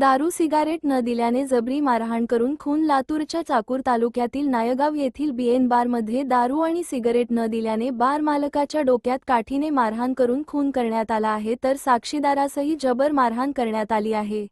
दारू सिगारेट न दिल्याने जबरी मारहाण करून खून. लातूरच्या चाकूर तालुक्यातील नायगाव येथील बीएन बारमध्ये दारू आणि सिगारेट न दिल्याने बार मालकाच्या डोक्यात काठीने मारहाण करून खून करण्यात आला आहे, तर साक्षीदारासही जबर मारहाण करण्यात आली आहे.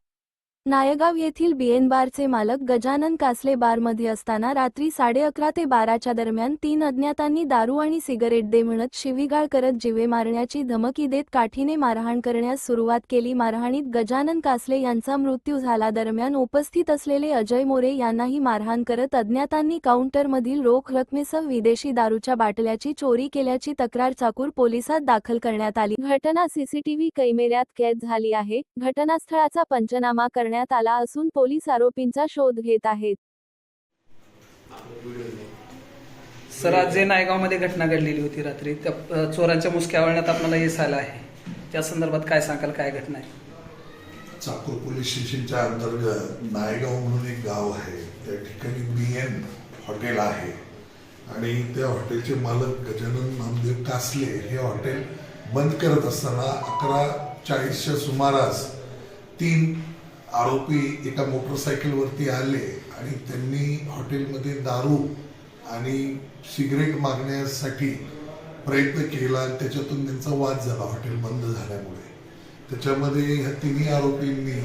नायगाव येथील बीएन बारचे मालक गजानन कासले बारमध्ये असताना रात्री 11:30 ते 12च्या दरम्यान 3 अज्ञातांनी दारू आणि सिगारेट दे म्हणत शिवीगाळ करत जीवे मारण्याची धमकी देत काठीने मारहाण करण्यास सुरुवात केली. मारहाणीत गजानन कासले यांचा मृत्यू झाला. दरम्यान उपस्थित असलेले अजय मोरे यांनाही मारहाण करत अज्ञातांनी काउंटरमधील रोख रकमेसह विदेशी दारूच्या बाटल्याची चोरी केल्याची तक्रार चाकूर पोलिसात दाखल करण्यात आली. घटना सीसीटीव्ही कॅमेऱ्यात कैद झाली आहे. घटनास्थळाचा पंचनामा करण्यात आला असून पोलीस आरोपींचा शोध घेत आहेत. सर, आज जे नायगावमध्ये घटना घडलेली होती रात्री, त्या चोरांच्या मुसक्या वळणात आपल्याला यश आलं आहे. त्या संदर्भात काय सांगाल, काय घटना आहे? चाकूर पोलीस स्टेशनच्या अंतर्गत नायगाव म्हणून एक गाव आहे. त्या ठिकाणी बीएन हॉटेल आहे आणि त्या हॉटेलचे मालक गजानन नामदेव कासले हे हॉटेल बंद करत असताना 11:40च्या सुमारास 3 आरोपी एका मोटरसायकलवरती आले आणि त्यांनी हॉटेलमध्ये दारू आणि सिगरेट मागण्यासाठी प्रयत्न केला आणि त्याच्यातून त्यांचा वाद झाला हॉटेल बंद झाल्यामुळे. त्याच्यामध्ये ह्या तिन्ही आरोपींनी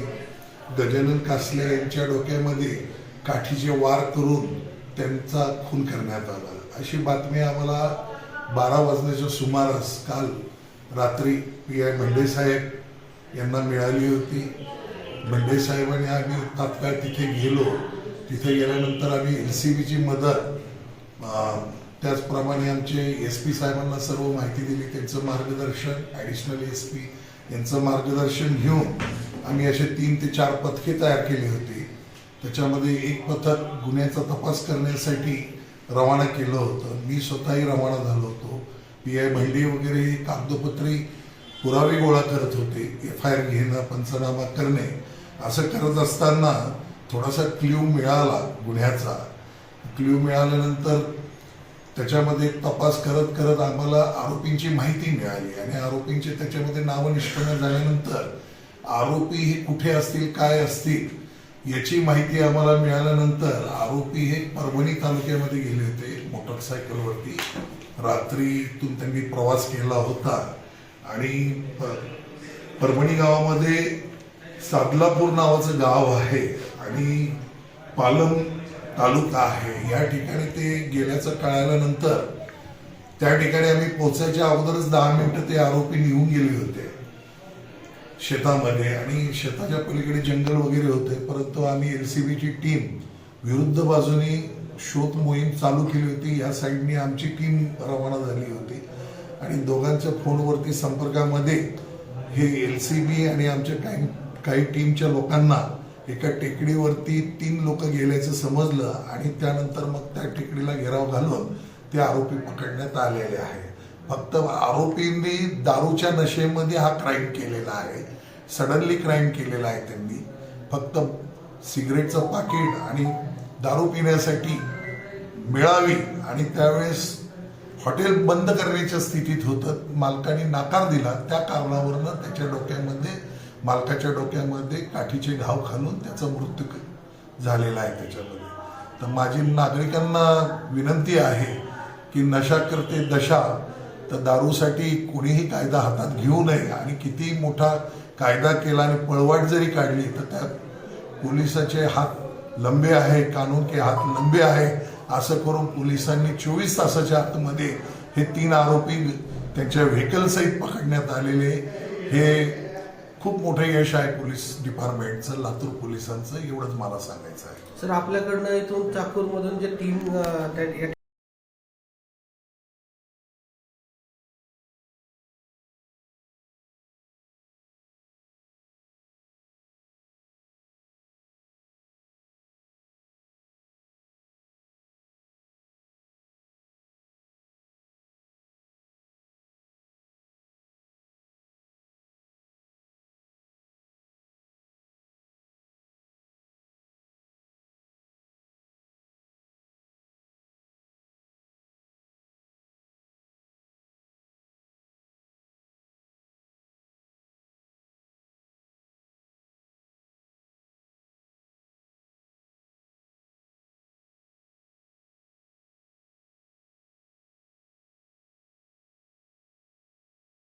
गजानन कासले यांच्या डोक्यामध्ये काठीचे वार करून त्यांचा खून करण्यात आला, अशी बातमी आम्हाला 12 वाजण्याच्या सुमारास काल रात्री PI भंडे साहेब यांना मिळाली होती. भंडे साहेबांनी आम्ही तात्काळ तिथे गेलो. तिथे गेल्यानंतर आम्ही LCBची मदत, त्याचप्रमाणे आमचे SP साहेबांना सर्व माहिती दिली. त्यांचं मार्गदर्शन, ॲडिशनल SP यांचं मार्गदर्शन घेऊन आम्ही असे 3 ते 4 पथके तयार केली होती. त्याच्यामध्ये एक पथक गुन्ह्याचा तपास करण्यासाठी रवाना केलं होतं. मी स्वतःही रवाना झालो होतो. PI भंडे वगैरे हे कागदोपत्री पुरावे गोळा करत होते. FIR घेणं, पंचनामा करणे, असं करत असताना थोडासा क्ल्यू मिळाला गुन्ह्याचा. क्ल्यू मिळाल्यानंतर त्याच्यामध्ये तपास करत करत आम्हाला आरोपींची माहिती मिळाली आणि आरोपींचे त्याच्यामध्ये नावं निष्पन्न झाल्यानंतर आरोपी हे कुठे असतील, काय असतील याची माहिती आम्हाला मिळाल्यानंतर आरोपी हे परभणी तालुक्यामध्ये गेले होते मोटरसायकलवरती. रात्रीतून त्यांनी प्रवास केला होता आणि परभणी गावामध्ये सादलापूर नावाचं गाव आहे आणि पालम तालुका आहे. या ठिकाणी ते गेल्याचं कळाल्यानंतर त्या ठिकाणी आम्ही पोहोचायच्या अगोदरच 10 मिनिटं ते आरोपी निघून गेले होते शेतामध्ये आणि शेताच्या पलीकडे जंगल वगैरे होते. परंतु आम्ही LCBची टीम विरुद्ध बाजूने शोध मोहीम चालू केली होती. या साईडने आमची टीम रवाना झाली होती आणि दोघांच्या फोनवरती संपर्कामध्ये हे LCB आणि आमच्या काही टीमच्या लोकांना एका टेकडीवरती 3 लोक गेल्याचं समजलं आणि त्यानंतर मग त्या टेकडीला घेराव घालून ते आरोपी पकडण्यात आलेले आहे. फक्त आरोपींनी दारूच्या नशेमध्ये हा क्राईम केलेला आहे. सडनली क्राईम केलेला आहे. त्यांनी फक्त सिगरेटचं पाकिट आणि दारू पिण्यासाठी मिळावी आणि त्यावेळेस हॉटेल बंद करण्याच्या स्थितीत होतं. मालकाने नकार दिला. त्या कारणावरनं त्याच्या डोक्यामध्ये, मालकाच्या डोक्यामध्ये काठीचे घाव घालून त्याचा मृत्यू झालेला आहे त्याच्यामध्ये. तर माझी नागरिकांना विनंती आहे की नशा करते दशा, तर दारूसाठी कोणीही कायदा हातात घेऊ नये आणि किती मोठा कायदा केला आणि पळवाट जरी काढली तर त्यात पोलिसाचे हात लंबे आहे, कानून के हात लंबे आहे, असं करून पोलिसांनी 24 तासाच्या आतमध्ये हे 3 आरोपी त्यांच्या व्हेकल सहित पकडण्यात आलेले. हे खूप मोठं यश आहे पोलीस डिपार्टमेंटचं, लातूर पोलिसांचं. एवढंच मला सांगायचं आहे. सर, आपल्याकडनं इथून चाकूरमधून जे टीम